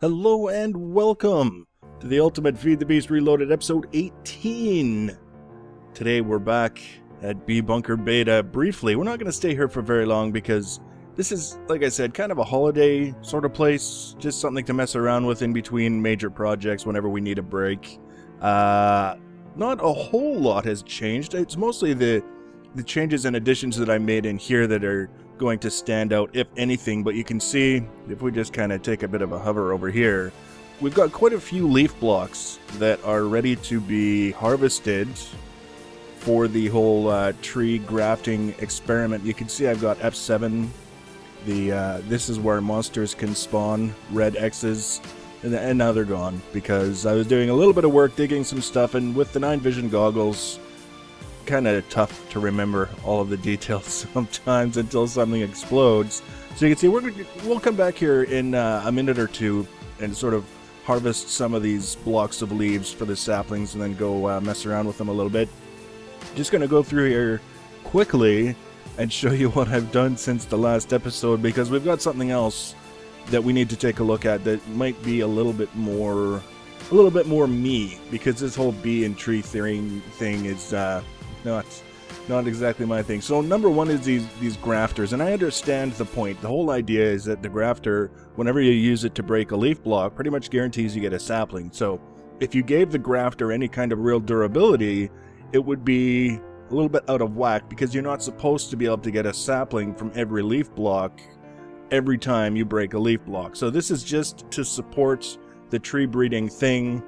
Hello and welcome to the Ultimate Feed the Beast Reloaded episode 18. Today we're back at Bee Bunker Beta briefly. We're not going to stay here for very long because this is, like I said, kind of a holiday sort of place. Just something to mess around with in between major projects whenever we need a break. Not a whole lot has changed. It's mostly the changes and additions that I made in here that are going to stand out, if anything. But you can see, if we just kind of take a bit of a hover over here, we've got quite a few leaf blocks that are ready to be harvested for the whole tree grafting experiment. You can see I've got F7. This is where monsters can spawn red X's, and now they're gone because I was doing a little bit of work digging some stuff, and with the 9 vision goggles, kind of tough to remember all of the details sometimes until something explodes. So you can see we'll come back here in a minute or two and sort of harvest some of these blocks of leaves for the saplings and then go mess around with them a little bit. Just going to go through here quickly and show you what I've done since the last episode, because we've got something else that we need to take a look at that might be a little bit more me, because this whole bee and tree thing is not exactly my thing. So number one is these grafters, and I understand the point. The whole idea is that the grafter, whenever you use it to break a leaf block, pretty much guarantees you get a sapling. So if you gave the grafter any kind of real durability, it would be a little bit out of whack, because you're not supposed to be able to get a sapling from every leaf block every time you break a leaf block. So this is just to support the tree breeding thing.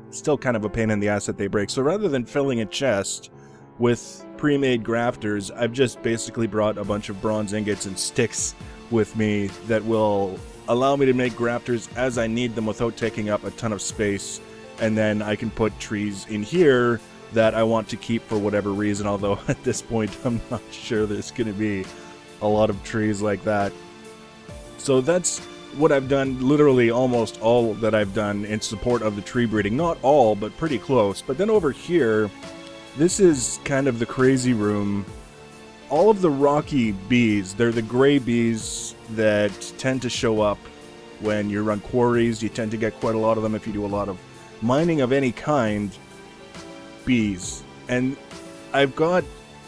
Still kind of a pain in the ass that they break. So rather than filling a chest with pre-made grafters, I've just basically brought a bunch of bronze ingots and sticks with me that will allow me to make grafters as I need them without taking up a ton of space. And then I can put trees in here that I want to keep for whatever reason, although at this point I'm not sure there's going to be a lot of trees like that. So that's what I've done, literally almost all that I've done in support of the tree breeding. Not all, but pretty close. But then over here, this is kind of the crazy room. All of the rocky bees, they're the gray bees that tend to show up when you run quarries. You tend to get quite a lot of them if you do a lot of mining of any kind. Bees. And I've got...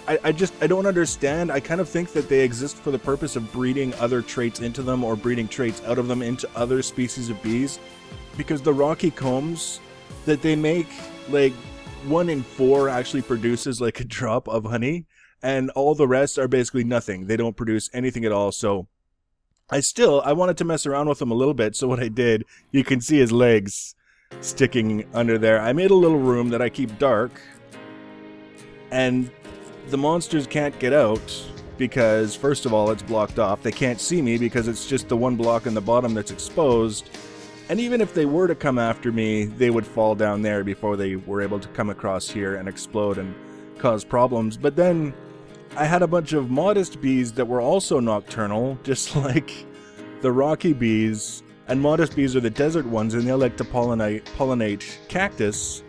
I don't understand. I kind of think that they exist for the purpose of breeding other traits into them, or breeding traits out of them into other species of bees, because the rocky combs that they make, like 1 in 4 actually produces like a drop of honey, and all the rest are basically nothing. They don't produce anything at all. So I wanted to mess around with them a little bit. So what I did, you can see his legs sticking under there. I made a little room that I keep dark, and the monsters can't get out because, first of all, it's blocked off. They can't see me because it's just the one block in the bottom that's exposed. And even if they were to come after me, they would fall down there before they were able to come across here and explode and cause problems. But then I had a bunch of modest bees that were also nocturnal, just like the rocky bees. And modest bees are the desert ones, and they like to pollinate cactus.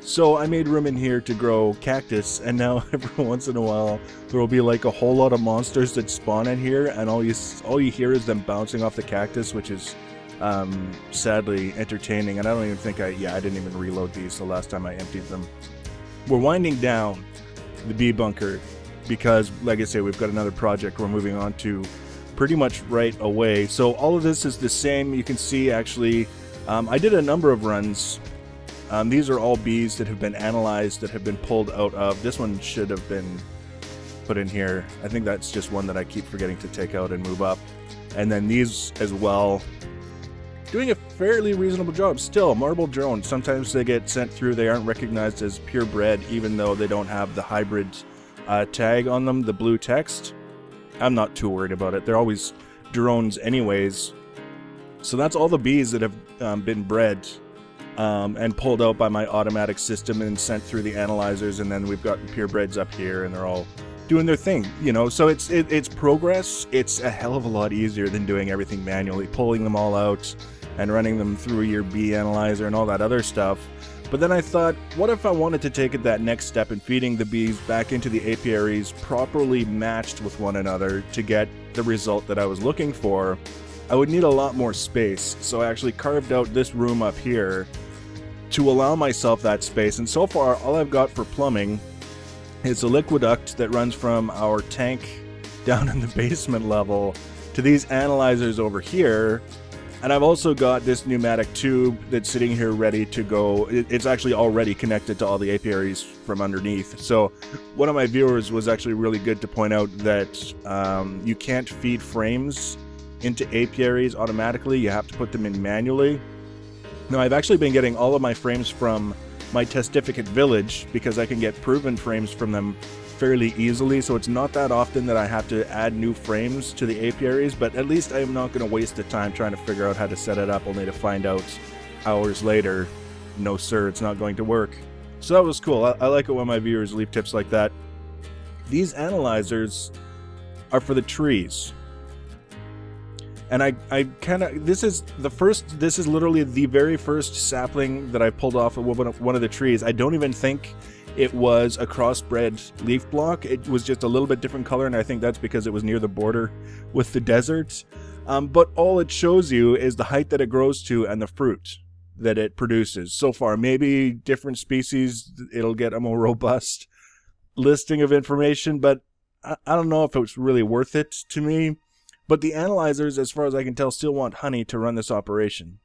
So I made room in here to grow cactus, and now every once in a while there will be like a whole lot of monsters that spawn in here, and all you hear is them bouncing off the cactus, which is sadly entertaining. And I don't even think I didn't even reload these the last time I emptied them. We're winding down the bee bunker because, like I say, we've got another project we're moving on to pretty much right away. So all of this is the same. You can see actually I did a number of runs. These are all bees that have been analyzed, that have been pulled out of. This one should have been put in here. I think that's just one that I keep forgetting to take out and move up. And then these as well. Doing a fairly reasonable job. Still, marble drones. Sometimes they get sent through. They aren't recognized as purebred, even though they don't have the hybrid tag on them, the blue text. I'm not too worried about it. They're always drones anyways. So that's all the bees that have been bred. And pulled out by my automatic system and sent through the analyzers, and then we've got purebreds up here, and they're all doing their thing, you know. So it's progress. It's a hell of a lot easier than doing everything manually, pulling them all out and running them through your bee analyzer and all that other stuff. But then I thought, what if I wanted to take it that next step in feeding the bees back into the apiaries properly matched with one another to get the result that I was looking for? I would need a lot more space. So I actually carved out this room up here to allow myself that space. And so far, all I've got for plumbing is a liquiduct that runs from our tank down in the basement level to these analyzers over here. And I've also got this pneumatic tube that's sitting here ready to go. It's actually already connected to all the apiaries from underneath. So one of my viewers was actually really good to point out that you can't feed frames into apiaries automatically. You have to put them in manually. Now, I've actually been getting all of my frames from my testificate village because I can get proven frames from them fairly easily, so it's not that often that I have to add new frames to the apiaries, but at least I'm not going to waste the time trying to figure out how to set it up only to find out hours later, no sir, it's not going to work. So that was cool. I like it when my viewers leave tips like that. These analyzers are for the trees. And I kind of, this is literally the very first sapling that I pulled off of one of the trees. I don't even think it was a crossbred leaf block. It was just a little bit different color, and I think that's because it was near the border with the desert. But all it shows you is the height that it grows to and the fruit that it produces. So far, maybe different species, it'll get a more robust listing of information, but I don't know if it's really worth it to me. But the analyzers, as far as I can tell, still want honey to run this operation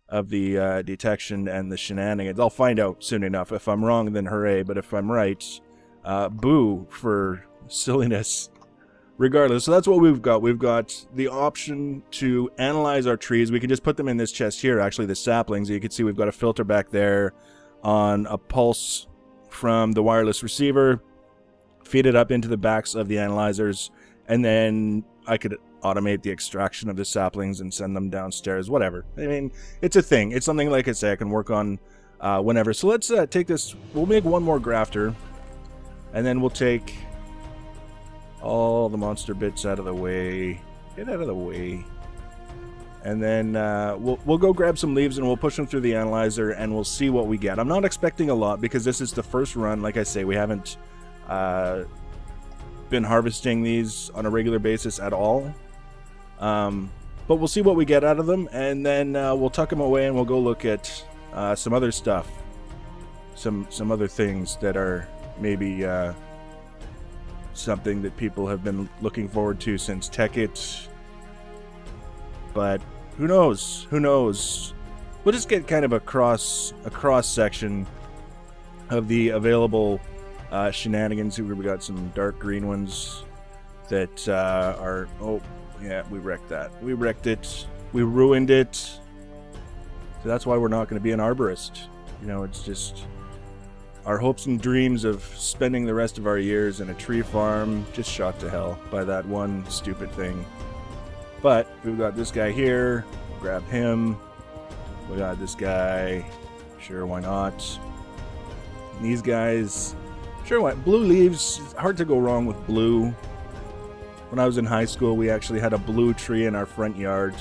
of the detection and the shenanigans. I'll find out soon enough. If I'm wrong, then hooray. But if I'm right, boo for silliness. Regardless, so that's what we've got. We've got the option to analyze our trees. We can just put them in this chest here, actually, the saplings. You can see we've got a filter back there on a pulse from the wireless receiver. Feed it up into the backs of the analyzers, and then I could automate the extraction of the saplings and send them downstairs, whatever. I mean, it's a thing. It's something, like I say, I can work on whenever. So let's take this. We'll make one more grafter, and then we'll take all the monster bits out of the way. Get out of the way. And then we'll go grab some leaves and we'll push them through the analyzer and we'll see what we get. I'm not expecting a lot because this is the first run. Like I say, we haven't been harvesting these on a regular basis at all. But we'll see what we get out of them, and then we'll tuck them away and we'll go look at some other stuff. Some other things that are maybe something that people have been looking forward to since Tech-It. But who knows? Who knows? We'll just get kind of a cross section of the available shenanigans. We got some dark green ones that are... Oh, yeah, we wrecked that. We wrecked it. We ruined it. So that's why we're not going to be an arborist. You know, it's just... Our hopes and dreams of spending the rest of our years in a tree farm just shot to hell by that one stupid thing. But we've got this guy here. Grab him. We got this guy. Sure, why not? And these guys. Sure, why? Blue leaves. Hard to go wrong with blue. When I was in high school, we actually had a blue tree in our front yard.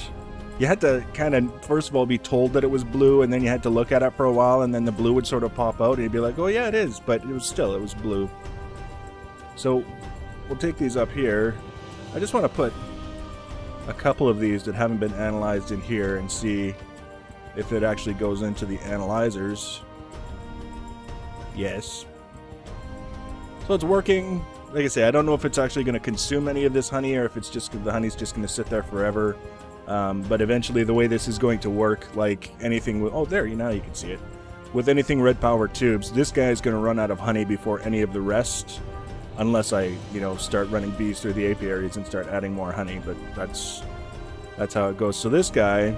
You had to kind of, first of all, be told that it was blue, and then you had to look at it for a while, and then the blue would sort of pop out, and you'd be like, oh yeah, it is, but it was blue. So, we'll take these up here. I just want to put a couple of these that haven't been analyzed in here and see if it actually goes into the analyzers. Yes. So it's working. Like I say, I don't know if it's actually going to consume any of this honey, or if it's just the honey's just going to sit there forever. But eventually, the way this is going to work, like anything with... Oh, there, now you can see it. With anything red power tubes, this guy is going to run out of honey before any of the rest. Unless I, you know, start running bees through the apiaries and start adding more honey. But that's how it goes. So this guy...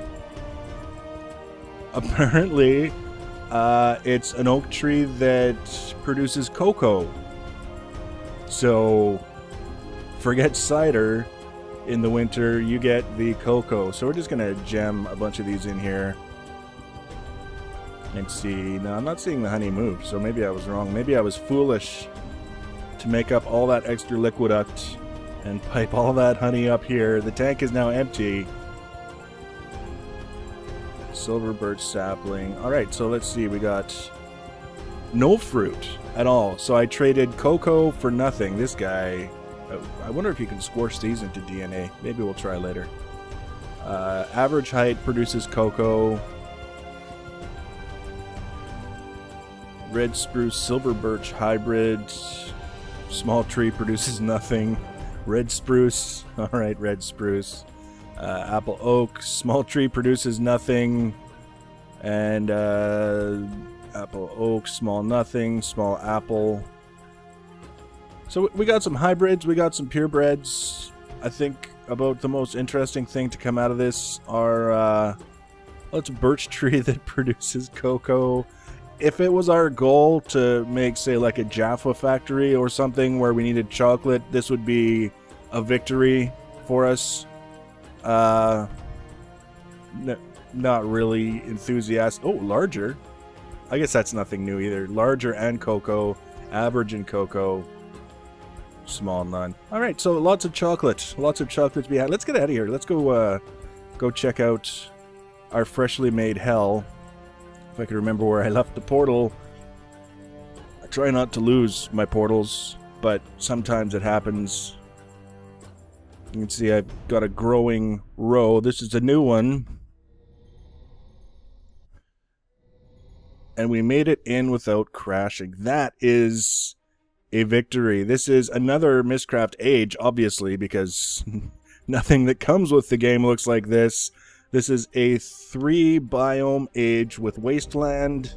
Apparently, it's an oak tree that produces cocoa. So, forget cider... In the winter, you get the cocoa. So we're just going to jam a bunch of these in here. And see. No, I'm not seeing the honey move, so maybe I was wrong. Maybe I was foolish to make up all that extra liquiduct and pipe all that honey up here. The tank is now empty. Silver birch sapling. Alright, so let's see. We got no fruit at all. So I traded cocoa for nothing. This guy... I wonder if you can squash these into DNA. Maybe we'll try later. Average height produces cocoa. Red spruce, silver birch hybrid. Small tree produces nothing. Red spruce. Alright, red spruce. Apple oak. Small tree produces nothing. And apple oak, small nothing. Small apple. So we got some hybrids. We got some purebreds. I think about the most interesting thing to come out of this are... it's a birch tree that produces cocoa. If it was our goal to make, say, like a Jaffa factory or something where we needed chocolate, this would be a victory for us. Not really enthusiastic. Oh, larger. I guess that's nothing new either. Larger and cocoa. Average and cocoa. Small none. Alright, so lots of chocolate. Lots of chocolate to be had. Let's get out of here. Let's go check out our freshly made hell. If I could remember where I left the portal. I try not to lose my portals, but sometimes it happens. You can see I've got a growing row. This is a new one. And we made it in without crashing. That is a victory. This is another Mystcraft age, obviously, because nothing that comes with the game looks like this. This is a 3 biome age with wasteland,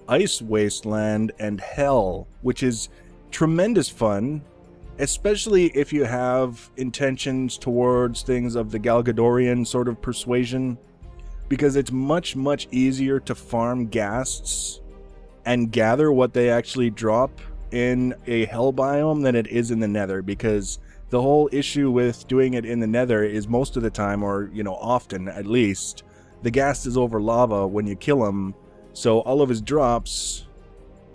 ice wasteland, and hell, which is tremendous fun, especially if you have intentions towards things of the Galgadorian sort of persuasion, because it's much, much easier to farm ghasts and gather what they actually drop in a hell biome than it is in the nether, because the whole issue with doing it in the nether is most of the time, or, you know, often at least, the ghast is over lava when you kill him, so all of his drops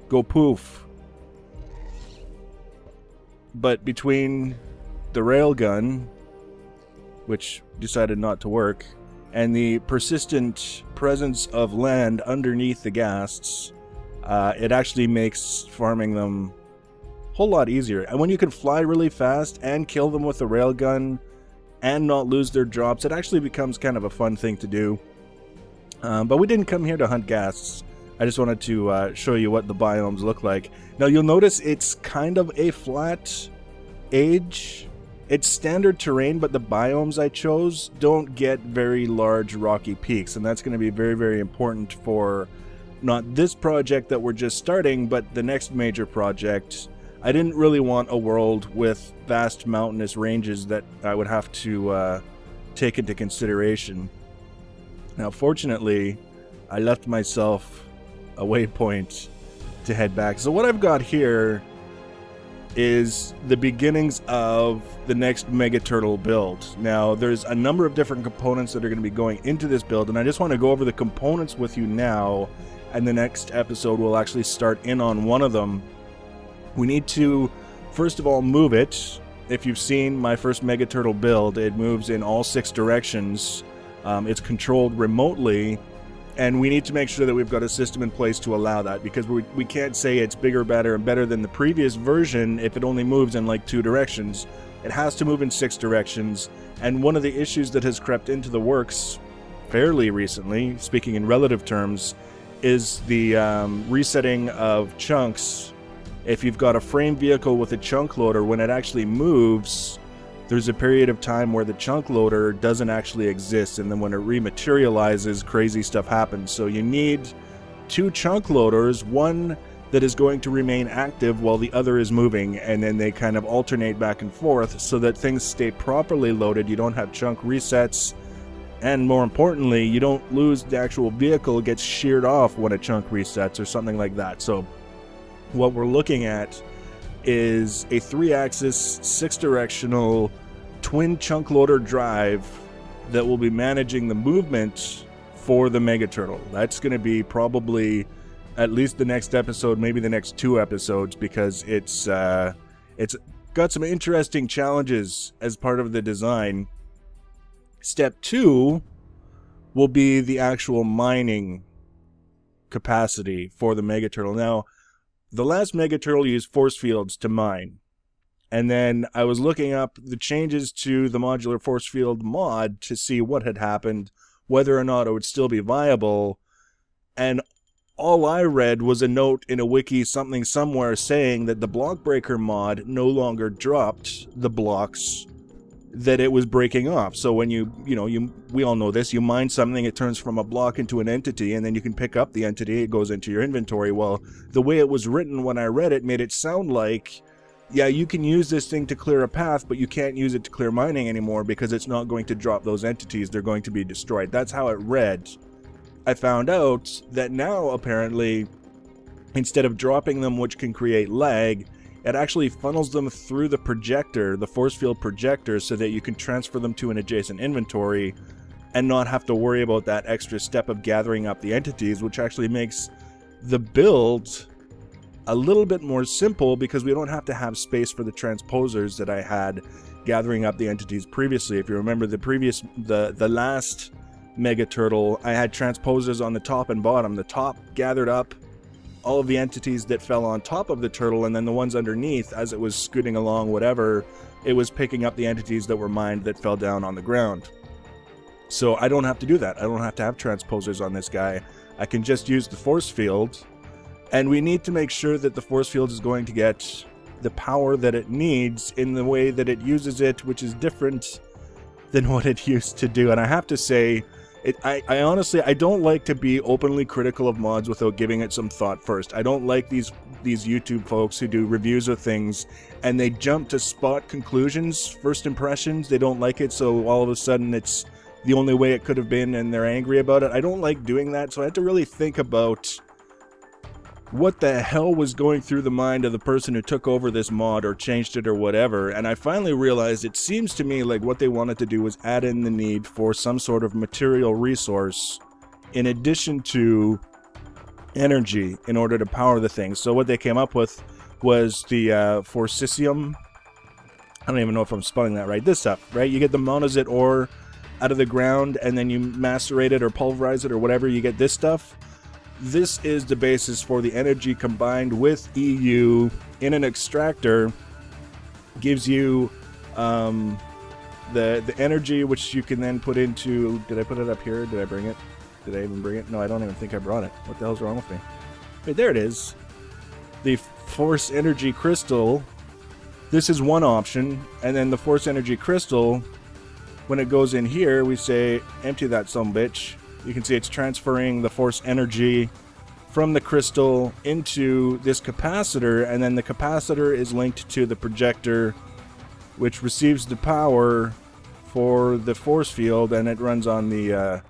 go poof. But between the railgun, which decided not to work, and the persistent presence of land underneath the ghasts, it actually makes farming them whole lot easier. And when you can fly really fast and kill them with a railgun and not lose their drops, it actually becomes kind of a fun thing to do. But we didn't come here to hunt ghasts. I just wanted to show you what the biomes look like. Now you'll notice it's kind of a flat age. It's standard terrain, but the biomes I chose don't get very large rocky peaks, and that's going to be very, very important for not this project that we're just starting, but the next major project. I didn't really want a world with vast mountainous ranges that I would have to take into consideration. Now, fortunately, I left myself a waypoint to head back. So what I've got here is the beginnings of the next Mega Turtle build. Now, there's a number of different components that are going to be going into this build, and I just want to go over the components with you now, and the next episode we'll actually start in on one of them. We need to, first of all, move it. If you've seen my first Mega Turtle build, it moves in all 6 directions. It's controlled remotely, and we need to make sure that we've got a system in place to allow that, because we can't say it's bigger, better, and better than the previous version if it only moves in like 2 directions. It has to move in 6 directions, and one of the issues that has crept into the works fairly recently, speaking in relative terms, is the resetting of chunks. If you've got a frame vehicle with a chunk loader, when it actually moves, there's a period of time where the chunk loader doesn't actually exist, and then when it rematerializes, crazy stuff happens. So you need 2 chunk loaders, one that is going to remain active while the other is moving, and then they kind of alternate back and forth so that things stay properly loaded. You don't have chunk resets, and more importantly, you don't lose the actual vehicle. It gets sheared off when a chunk resets or something like that. So what we're looking at is a 3-axis, 6-directional, twin chunk loader drive that will be managing the movement for the Mega Turtle. That's going to be probably at least the next episode, maybe the next 2 episodes, because it's got some interesting challenges as part of the design. Step 2 will be the actual mining capacity for the Mega Turtle. Now, the last Mega Turtle used force fields to mine. And then I was looking up the changes to the modular force field mod to see what had happened, whether or not it would still be viable. And all I read was a note in a wiki something somewhere saying that the block breaker mod no longer dropped the blocks that it was breaking off. So when we all know this, you mine something, it turns from a block into an entity, and then you can pick up the entity, it goes into your inventory. Well, the way it was written when I read it made it sound like, yeah, you can use this thing to clear a path, but you can't use it to clear mining anymore because it's not going to drop those entities. They're going to be destroyed. That's how it read. I found out that now, apparently, instead of dropping them, which can create lag, it actually funnels them through the projector, the force field projector, so that you can transfer them to an adjacent inventory and not have to worry about that extra step of gathering up the entities, which actually makes the build a little bit more simple because we don't have to have space for the transposers that I had gathering up the entities previously. If you remember the last Mega Turtle, I had transposers on the top and bottom. The top gathered up all of the entities that fell on top of the turtle, and then the ones underneath, as it was scooting along, whatever, it was picking up the entities that were mined that fell down on the ground. So I don't have to do that. I don't have to have transposers on this guy. I can just use the force field, and we need to make sure that the force field is going to get the power that it needs in the way that it uses it, which is different than what it used to do. And I have to say, I honestly, I don't like to be openly critical of mods without giving it some thought first. I don't like these YouTube folks who do reviews of things and they jump to spot conclusions, first impressions. They don't like it, so all of a sudden it's the only way it could have been and they're angry about it. I don't like doing that, so I had to really think about what the hell was going through the mind of the person who took over this mod or changed it or whatever. And I finally realized it seems to me like what they wanted to do was add in the need for some sort of material resource in addition to energy in order to power the thing. So what they came up with was the forcisium. I don't even know if I'm spelling that right. This stuff, right? You get the monazite ore out of the ground and then you macerate it or pulverize it or whatever, you get this stuff. This is the basis for the energy combined with EU in an extractor. Gives you the energy which you can then put into... Did I put it up here? Did I bring it? Did I even bring it? No, I don't even think I brought it. What the hell's wrong with me? Wait, there it is. The Force Energy Crystal. This is one option. And then the Force Energy Crystal, when it goes in here, we say, empty that sumbitch. You can see it's transferring the force energy from the crystal into this capacitor, and then the capacitor is linked to the projector, which receives the power for the force field, and it runs on the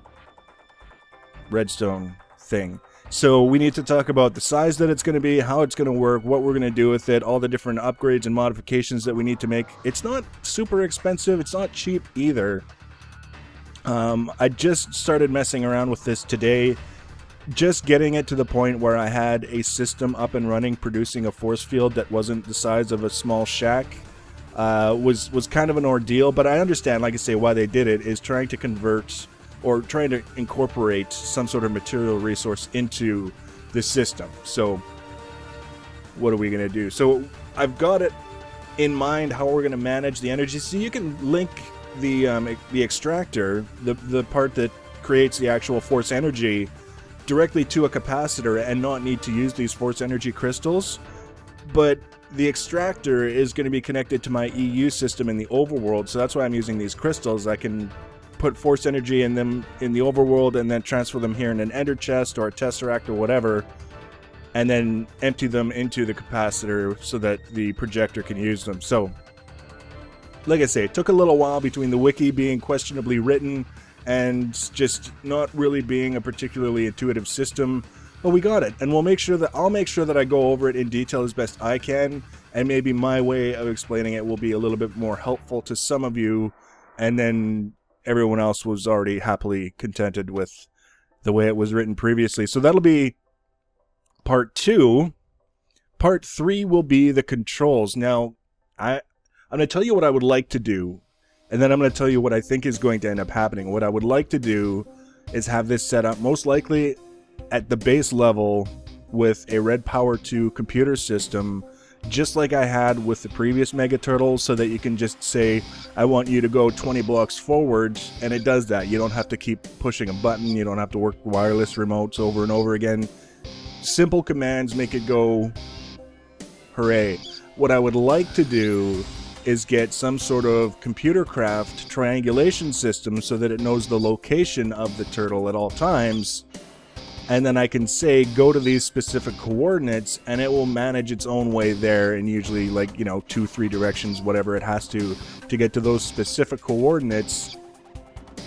redstone thing. So we need to talk about the size that it's going to be, how it's going to work, what we're going to do with it, all the different upgrades and modifications that we need to make. It's not super expensive, it's not cheap either. I just started messing around with this today, just getting it to the point where I had a system up and running producing a force field that wasn't the size of a small shack. Was kind of an ordeal, but I understand, like I say, why they did it is trying to convert or trying to incorporate some sort of material resource into the system. So what are we going to do? So I've got it in mind how we're going to manage the energy. So you can link the extractor, the part that creates the actual force energy, directly to a capacitor and not need to use these force energy crystals. But the extractor is going to be connected to my EU system in the overworld, so that's why I'm using these crystals. I can put force energy in them in the overworld and then transfer them here in an ender chest or a tesseract or whatever, and then empty them into the capacitor so that the projector can use them. So like I say, it took a little while between the wiki being questionably written and just not really being a particularly intuitive system, but we got it, and I'll make sure that I go over it in detail as best I can, and maybe my way of explaining it will be a little bit more helpful to some of you, and then everyone else was already happily contented with the way it was written previously. So that'll be part 2. Part 3 will be the controls. Now, I'm going to tell you what I would like to do, and then I'm going to tell you what I think is going to end up happening. What I would like to do is have this set up most likely at the base level with a Red Power 2 computer system just like I had with the previous Mega Turtle, so that you can just say, I want you to go 20 blocks forward, and it does that. You don't have to keep pushing a button, you don't have to work wireless remotes over and over again. Simple commands make it go, hooray. What I would like to do is get some sort of computer craft triangulation system so that it knows the location of the turtle at all times, and then I can say go to these specific coordinates and it will manage its own way there, and usually like, you know, 2-3 directions, whatever it has to get to those specific coordinates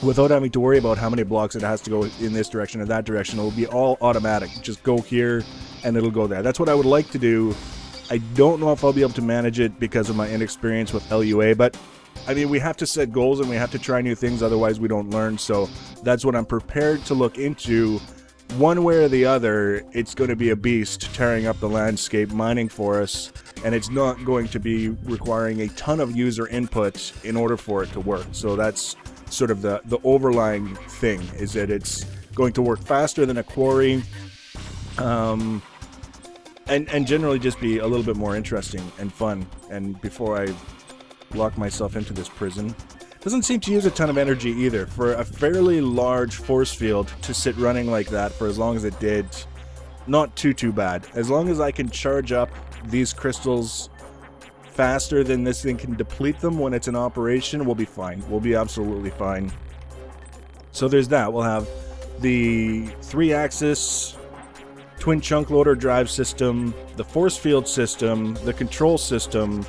without having to worry about how many blocks it has to go in this direction or that direction. It'll be all automatic. Just go here and it'll go there. That's what I would like to do. I don't know if I'll be able to manage it because of my inexperience with LUA, but I mean, we have to set goals and we have to try new things, otherwise we don't learn. So that's what I'm prepared to look into. One way or the other, it's going to be a beast tearing up the landscape, mining for us, and it's not going to be requiring a ton of user input in order for it to work. So that's sort of the overlying thing, is that it's going to work faster than a quarry, and generally just be a little bit more interesting and fun. And before I lock myself into this prison, doesn't seem to use a ton of energy either. For a fairly large force field to sit running like that for as long as it did, not too bad. As long as I can charge up these crystals faster than this thing can deplete them when it's in operation, we'll be fine. We'll be absolutely fine. So there's that. We'll have the 3-axis twin chunk loader drive system, the force field system, the control system,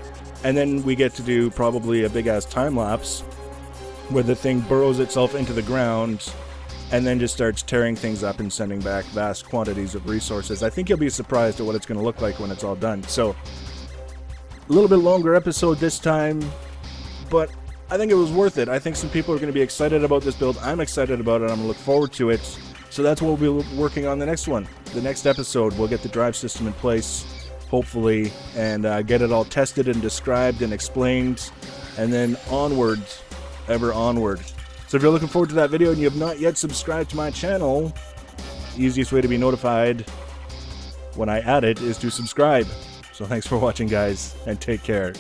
and then we get to do probably a big-ass time-lapse where the thing burrows itself into the ground and then just starts tearing things up and sending back vast quantities of resources. I think you'll be surprised at what it's going to look like when it's all done. So, a little bit longer episode this time, but I think it was worth it. I think some people are going to be excited about this build. I'm excited about it. I'm going to look forward to it. So that's what we'll be working on the next one. The next episode, we'll get the drive system in place, hopefully, and get it all tested and described and explained, and then onward, ever onward. So if you're looking forward to that video and you have not yet subscribed to my channel, the easiest way to be notified when I add it is to subscribe. So thanks for watching, guys, and take care.